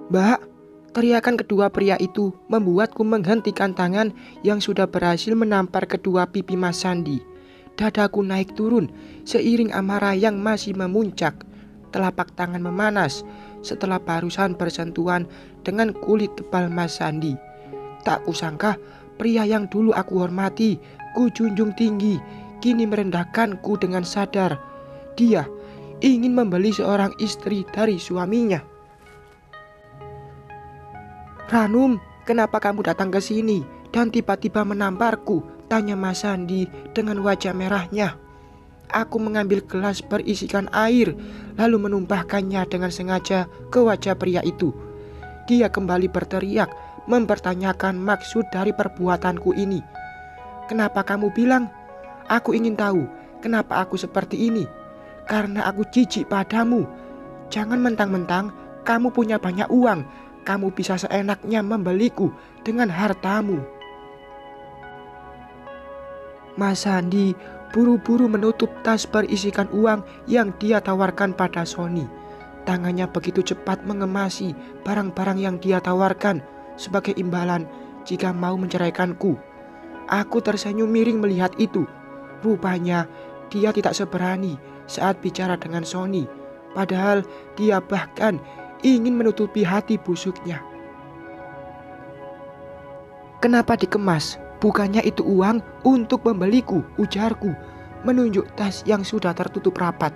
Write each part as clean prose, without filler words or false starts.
"Mbak!" Teriakan kedua pria itu membuatku menghentikan tangan yang sudah berhasil menampar kedua pipi Mas Sandi. Dadaku naik turun seiring amarah yang masih memuncak. Telapak tangan memanas setelah barusan bersentuhan dengan kulit tebal Mas Sandi. Tak kusangka pria yang dulu aku hormati, ku junjung tinggi, kini merendahkanku dengan sadar. Dia ingin membeli seorang istri dari suaminya. "Ranum, kenapa kamu datang ke sini dan tiba-tiba menamparku?" tanya Mas Sandi dengan wajah merahnya. Aku mengambil gelas berisikan air lalu menumpahkannya dengan sengaja ke wajah pria itu. Dia kembali berteriak mempertanyakan maksud dari perbuatanku ini. "Kenapa kamu bilang?" "Aku ingin tahu kenapa aku seperti ini. Karena aku jijik padamu. Jangan mentang-mentang kamu punya banyak uang, kamu bisa seenaknya membeliku dengan hartamu." Mas Sandi buru-buru menutup tas berisikan uang yang dia tawarkan pada Sony. Tangannya begitu cepat mengemasi barang-barang yang dia tawarkan sebagai imbalan jika mau menceraikanku. Aku tersenyum miring melihat itu. Rupanya dia tidak seberani saat bicara dengan Sony. Padahal dia bahkan ingin menutupi hati busuknya. "Kenapa dikemas? Bukannya itu uang untuk membeliku," ujarku, menunjuk tas yang sudah tertutup rapat.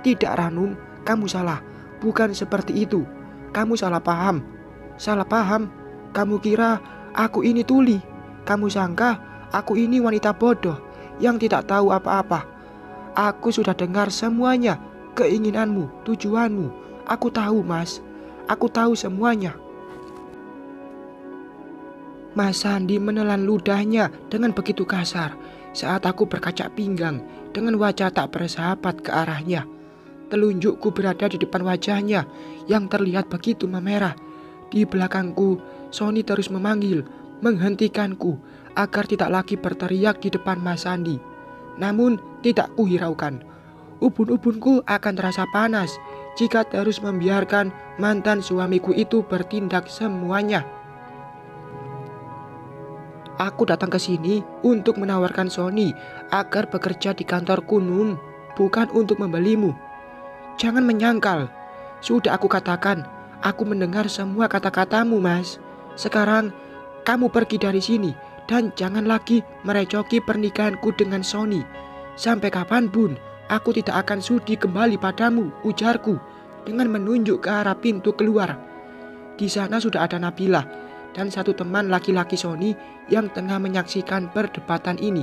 "Tidak Ranum, kamu salah. Bukan seperti itu. Kamu salah paham." "Salah paham? Kamu kira aku ini tuli? Kamu sangka aku ini wanita bodoh yang tidak tahu apa-apa? Aku sudah dengar semuanya, keinginanmu, tujuanmu. Aku tahu, Mas. Aku tahu semuanya." Mas Sandi menelan ludahnya dengan begitu kasar saat aku berkacak pinggang dengan wajah tak bersahabat ke arahnya. Telunjukku berada di depan wajahnya yang terlihat begitu memerah. Di belakangku, Sony terus memanggil, menghentikanku agar tidak lagi berteriak di depan Mas Sandi. Namun tidak kuhiraukan. Ubun-ubunku akan terasa panas jika terus membiarkan mantan suamiku itu bertindak semuanya. Aku datang ke sini untuk menawarkan Sony agar bekerja di kantor Kunum, bukan untuk membelimu. Jangan menyangkal. Sudah aku katakan, aku mendengar semua kata-katamu, Mas. Sekarang kamu pergi dari sini dan jangan lagi merecoki pernikahanku dengan Sony. Sampai kapanpun aku tidak akan sudi kembali padamu, ujarku dengan menunjuk ke arah pintu keluar. Di sana sudah ada Nabila dan satu teman laki-laki Sony yang tengah menyaksikan perdebatan ini.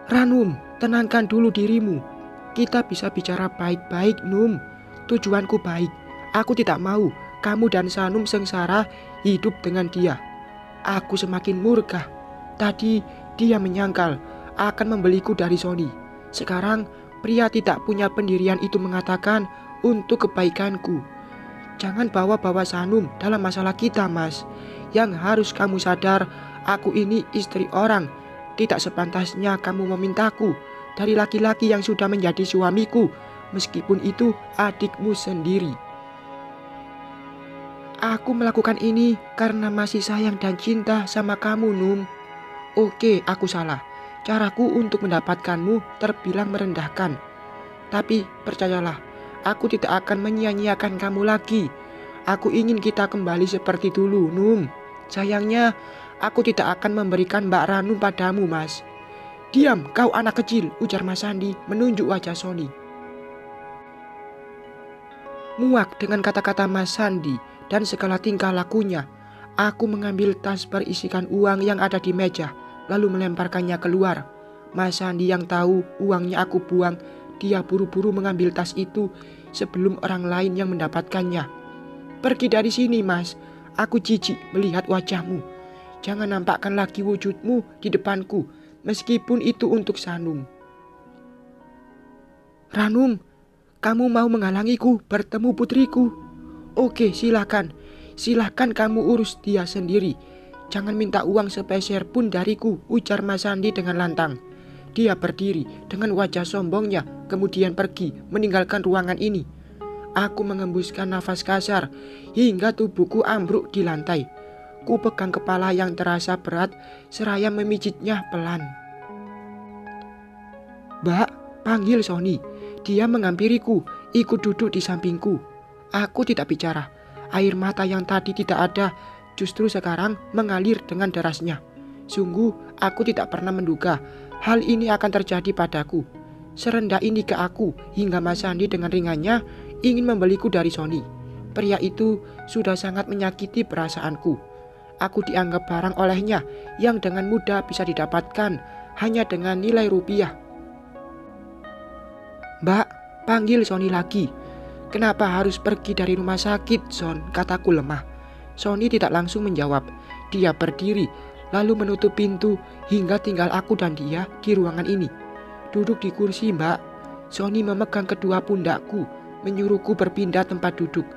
"Ranum, tenangkan dulu dirimu. Kita bisa bicara baik-baik, Num. Tujuanku baik. Aku tidak mau kamu dan Sanum sengsara hidup dengan dia." Aku semakin murka. Tadi dia menyangkal akan membeliku dari Sony. Sekarang pria tidak punya pendirian itu mengatakan untuk kebaikanku. Jangan bawa-bawa Sanum dalam masalah kita, Mas. Yang harus kamu sadar, aku ini istri orang. Tidak sepantasnya kamu memintaku dari laki-laki yang sudah menjadi suamiku, meskipun itu adikmu sendiri. Aku melakukan ini karena masih sayang dan cinta sama kamu, Num. Oke, aku salah. Caraku untuk mendapatkanmu terbilang merendahkan. Tapi percayalah, aku tidak akan menyia-nyiakan kamu lagi. Aku ingin kita kembali seperti dulu, Num. Sayangnya, aku tidak akan memberikan Mbak Ranum padamu, Mas. Diam, kau anak kecil, ujar Mas Sandi menunjuk wajah Sony. Muak dengan kata-kata Mas Sandi dan segala tingkah lakunya, aku mengambil tas berisikan uang yang ada di meja, lalu melemparkannya keluar. Mas Sandi yang tahu uangnya aku buang, dia buru-buru mengambil tas itu sebelum orang lain yang mendapatkannya. "Pergi dari sini, Mas. Aku jijik melihat wajahmu. Jangan nampakkan lagi wujudmu di depanku, meskipun itu untuk Sanum." "Ranum, kamu mau menghalangiku bertemu putriku? Oke, silakan. Silakan kamu urus dia sendiri. Jangan minta uang sepeser pun dariku," ujar Mas Sandi dengan lantang. Dia berdiri dengan wajah sombongnya, kemudian pergi meninggalkan ruangan ini. Aku mengembuskan nafas kasar hingga tubuhku ambruk di lantai. Ku pegang kepala yang terasa berat seraya memijitnya pelan. "Mbak," panggil Sony. Dia menghampiriku, ikut duduk di sampingku. Aku tidak bicara. Air mata yang tadi tidak ada justru sekarang mengalir dengan derasnya. Sungguh aku tidak pernah menduga hal ini akan terjadi padaku. Serendah ini ke aku hingga Mas Sandi dengan ringannya ingin membeliku dari Sony. Pria itu sudah sangat menyakiti perasaanku. Aku dianggap barang olehnya yang dengan mudah bisa didapatkan hanya dengan nilai rupiah. "Mbak," panggil Sony lagi. "Kenapa harus pergi dari rumah sakit, Son?" kataku lemah. Sony tidak langsung menjawab. Dia berdiri, lalu menutup pintu hingga tinggal aku dan dia di ruangan ini. "Duduk di kursi, Mbak." Sony memegang kedua pundakku, menyuruhku berpindah tempat duduk.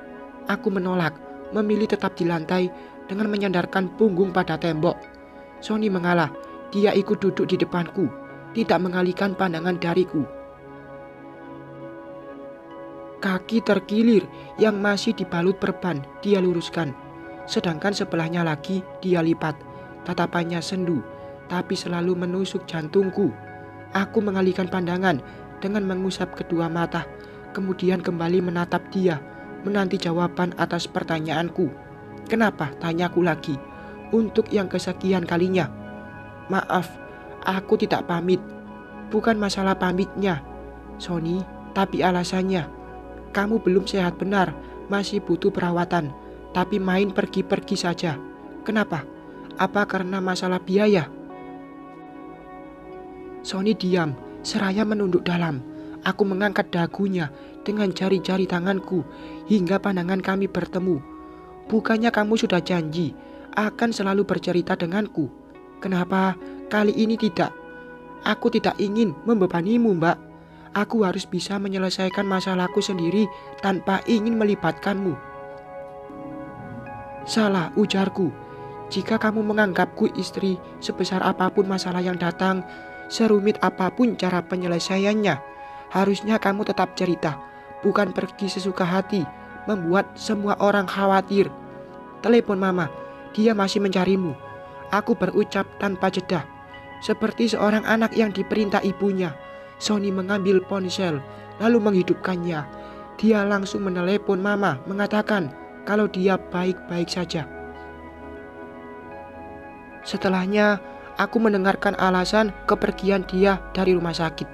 Aku menolak, memilih tetap di lantai dengan menyandarkan punggung pada tembok. Sony mengalah. Dia ikut duduk di depanku, tidak mengalihkan pandangan dariku. Kaki terkilir yang masih dibalut perban dia luruskan, sedangkan sebelahnya lagi dia lipat. Tatapannya sendu, tapi selalu menusuk jantungku. Aku mengalihkan pandangan dengan mengusap kedua mata, kemudian kembali menatap dia, menanti jawaban atas pertanyaanku. "Kenapa?" tanyaku lagi, untuk yang kesekian kalinya. "Maaf, aku tidak pamit." "Bukan masalah pamitnya, Sony, tapi alasannya. Kamu belum sehat benar, masih butuh perawatan, tapi main pergi-pergi saja. Kenapa? Apa karena masalah biaya?" Sony diam, seraya menunduk dalam. Aku mengangkat dagunya dengan jari-jari tanganku hingga pandangan kami bertemu. "Bukannya kamu sudah janji akan selalu bercerita denganku? Kenapa kali ini tidak?" "Aku tidak ingin membebanimu, Mbak. Aku harus bisa menyelesaikan masalahku sendiri tanpa ingin melibatkanmu." "Salah," ujarku. "Jika kamu menganggapku istri, sebesar apapun masalah yang datang, serumit apapun cara penyelesaiannya, harusnya kamu tetap cerita, bukan pergi sesuka hati, membuat semua orang khawatir." "Telepon Mama, dia masih mencarimu," aku berucap tanpa jeda, seperti seorang anak yang diperintah ibunya. Sony mengambil ponsel, lalu menghidupkannya. Dia langsung menelepon Mama, mengatakan kalau dia baik-baik saja. Setelahnya, aku mendengarkan alasan kepergian dia dari rumah sakit.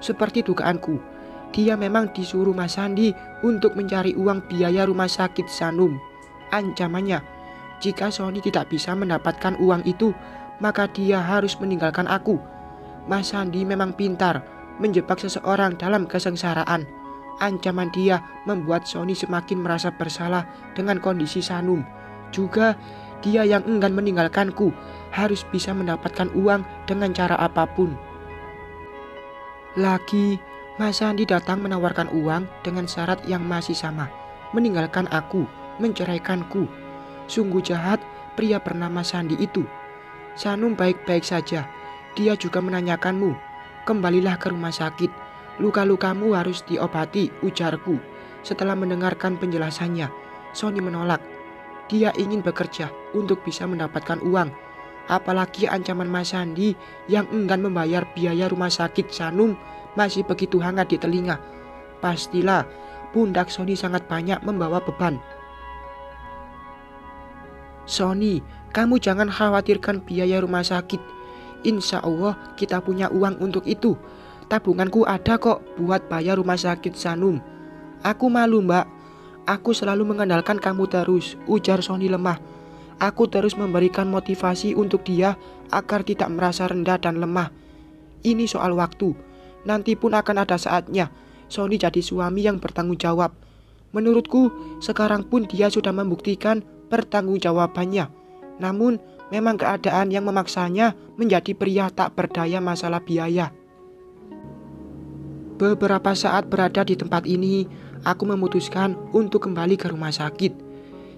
Seperti dugaanku, dia memang disuruh Mas Sandi untuk mencari uang biaya rumah sakit Sanum. Ancamannya, jika Sony tidak bisa mendapatkan uang itu, maka dia harus meninggalkan aku. Mas Sandi memang pintar menjebak seseorang dalam kesengsaraan. Ancaman dia membuat Sony semakin merasa bersalah dengan kondisi Sanum. Juga dia yang enggan meninggalkanku harus bisa mendapatkan uang dengan cara apapun. Lagi, Mas Sandi datang menawarkan uang dengan syarat yang masih sama, meninggalkan aku, menceraikanku. Sungguh jahat pria bernama Sandi itu. "Sanum baik-baik saja. Dia juga menanyakanmu. Kembalilah ke rumah sakit. Luka-lukamu harus diobati," ujarku. Setelah mendengarkan penjelasannya, Sony menolak. Dia ingin bekerja untuk bisa mendapatkan uang. Apalagi ancaman Mas Sandi yang enggan membayar biaya rumah sakit Sanum masih begitu hangat di telinga. Pastilah pundak Sony sangat banyak membawa beban. "Sony, kamu jangan khawatirkan biaya rumah sakit. Insya Allah kita punya uang untuk itu. Tabunganku ada kok buat bayar rumah sakit Sanum." "Aku malu, Mbak. Aku selalu mengandalkan kamu terus," ujar Sony lemah. Aku terus memberikan motivasi untuk dia agar tidak merasa rendah dan lemah. "Ini soal waktu. Nanti pun akan ada saatnya Sony jadi suami yang bertanggung jawab. Menurutku sekarang pun dia sudah membuktikan pertanggungjawabannya. Namun memang keadaan yang memaksanya menjadi pria tak berdaya masalah biaya." Beberapa saat berada di tempat ini, aku memutuskan untuk kembali ke rumah sakit.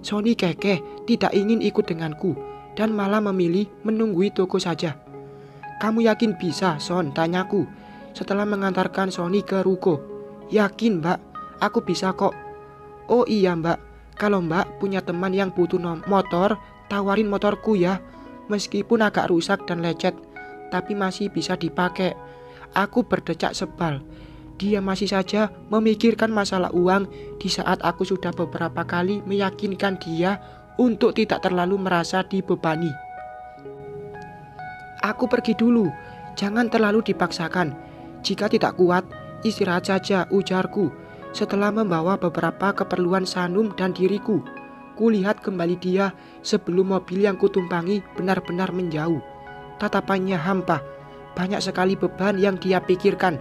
Sony kekeh tidak ingin ikut denganku dan malah memilih menunggui toko saja. "Kamu yakin bisa, Son?" tanyaku setelah mengantarkan Sony ke ruko. "Yakin, Mbak, aku bisa kok. Oh iya mbak, kalau mbak punya teman yang butuh motor, tawarin motorku ya. Meskipun agak rusak dan lecet, tapi masih bisa dipakai. Aku berdecak sebal. Dia masih saja memikirkan masalah uang di saat aku sudah beberapa kali meyakinkan dia untuk tidak terlalu merasa dibebani. Aku pergi dulu, jangan terlalu dipaksakan. Jika tidak kuat, istirahat saja, ujarku. Setelah membawa beberapa keperluan Sanum dan diriku, kulihat kembali dia sebelum mobil yang kutumpangi benar-benar menjauh. Tatapannya hampa, banyak sekali beban yang dia pikirkan.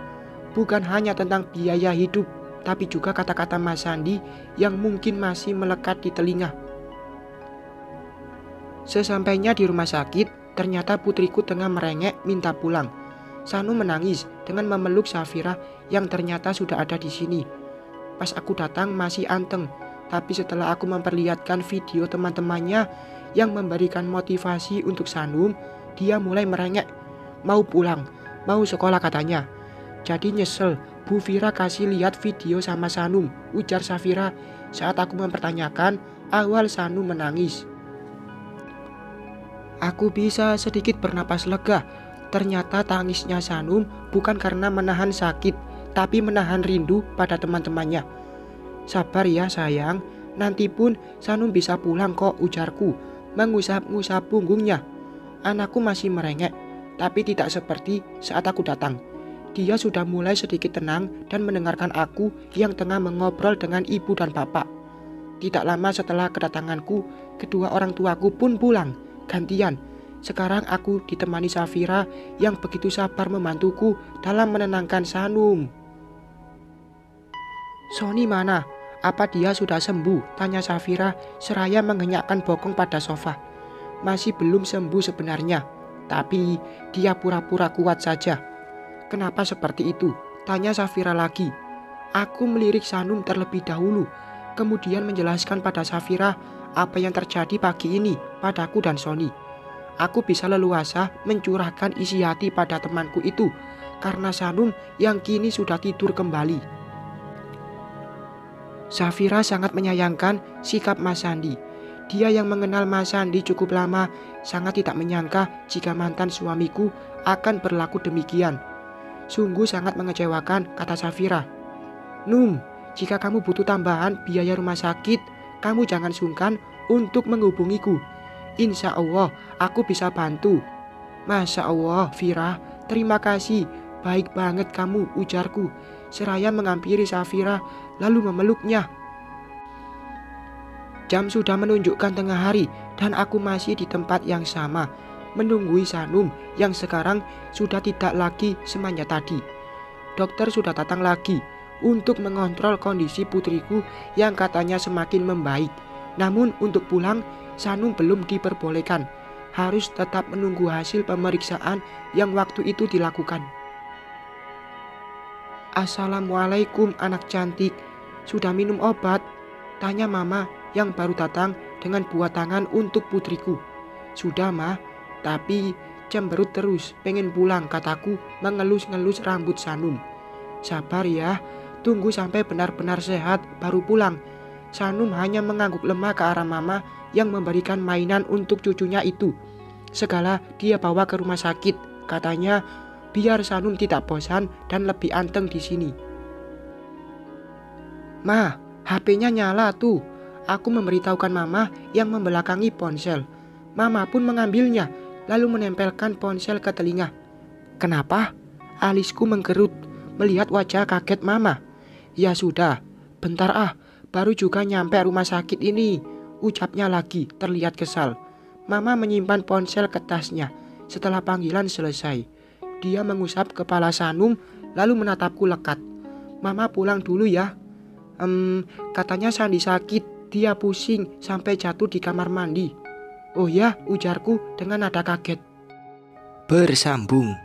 Bukan hanya tentang biaya hidup, tapi juga kata-kata Mas Sandi yang mungkin masih melekat di telinga. Sesampainya di rumah sakit, ternyata putriku tengah merengek minta pulang. Sanum menangis dengan memeluk Safira yang ternyata sudah ada di sini. Pas aku datang masih anteng, tapi setelah aku memperlihatkan video teman-temannya yang memberikan motivasi untuk Sanum, dia mulai merengek. Mau pulang, mau sekolah katanya. Jadi nyesel, Bu Fira kasih lihat video sama Sanum, ujar Safira saat aku mempertanyakan awal Sanum menangis. Aku bisa sedikit bernapas lega. Ternyata tangisnya Sanum bukan karena menahan sakit, tapi menahan rindu pada teman-temannya. Sabar ya sayang, nanti pun Sanum bisa pulang kok, ujarku, mengusap-ngusap punggungnya. Anakku masih merengek, tapi tidak seperti saat aku datang. Dia sudah mulai sedikit tenang dan mendengarkan aku yang tengah mengobrol dengan ibu dan bapak. Tidak lama setelah kedatanganku, kedua orang tuaku pun pulang, gantian. Sekarang aku ditemani Safira yang begitu sabar membantuku dalam menenangkan Sanum. Sony mana? Apa dia sudah sembuh? Tanya Safira seraya mengenyakkan bokong pada sofa. Masih belum sembuh sebenarnya, tapi dia pura-pura kuat saja. Kenapa seperti itu? Tanya Safira lagi. Aku melirik Sanum terlebih dahulu, kemudian menjelaskan pada Safira apa yang terjadi pagi ini padaku dan Sony. Aku bisa leluasa mencurahkan isi hati pada temanku itu karena Sanum yang kini sudah tidur kembali. Safira sangat menyayangkan sikap Mas Sandi. Dia yang mengenal Mas Sandi cukup lama sangat tidak menyangka jika mantan suamiku akan berlaku demikian. Sungguh sangat mengecewakan, kata Safira. Num, jika kamu butuh tambahan biaya rumah sakit, kamu jangan sungkan untuk menghubungiku. Insya Allah aku bisa bantu. Masya Allah, Fira, terima kasih. Baik banget kamu, ujarku, seraya menghampiri Safira lalu memeluknya. Jam sudah menunjukkan tengah hari dan aku masih di tempat yang sama, menunggui Sanum yang sekarang sudah tidak lagi semanja tadi. Dokter sudah datang lagi untuk mengontrol kondisi putriku yang katanya semakin membaik. Namun untuk pulang, Sanum belum diperbolehkan. Harus tetap menunggu hasil pemeriksaan yang waktu itu dilakukan. Assalamualaikum anak cantik, sudah minum obat? Tanya mama yang baru datang dengan buah tangan untuk putriku. Sudah mah, tapi cemberut terus, pengen pulang, kataku mengelus-ngelus rambut Sanum. Sabar ya, tunggu sampai benar-benar sehat baru pulang. Sanum hanya mengangguk lemah ke arah mama yang memberikan mainan untuk cucunya itu. Segala dia bawa ke rumah sakit, katanya biar Sanum tidak bosan dan lebih anteng di sini. Ma, HP-nya nyala tuh. Aku memberitahukan mama yang membelakangi ponsel. Mama pun mengambilnya, lalu menempelkan ponsel ke telinga. Kenapa? Alisku mengkerut melihat wajah kaget mama. Ya sudah, bentar baru juga nyampe rumah sakit ini, ucapnya lagi terlihat kesal. Mama menyimpan ponsel ke tasnya. Setelah panggilan selesai, dia mengusap kepala Sanum lalu menatapku lekat. Mama pulang dulu ya. Katanya Sandi sakit, dia pusing sampai jatuh di kamar mandi. Oh ya, ujarku dengan nada kaget. Bersambung.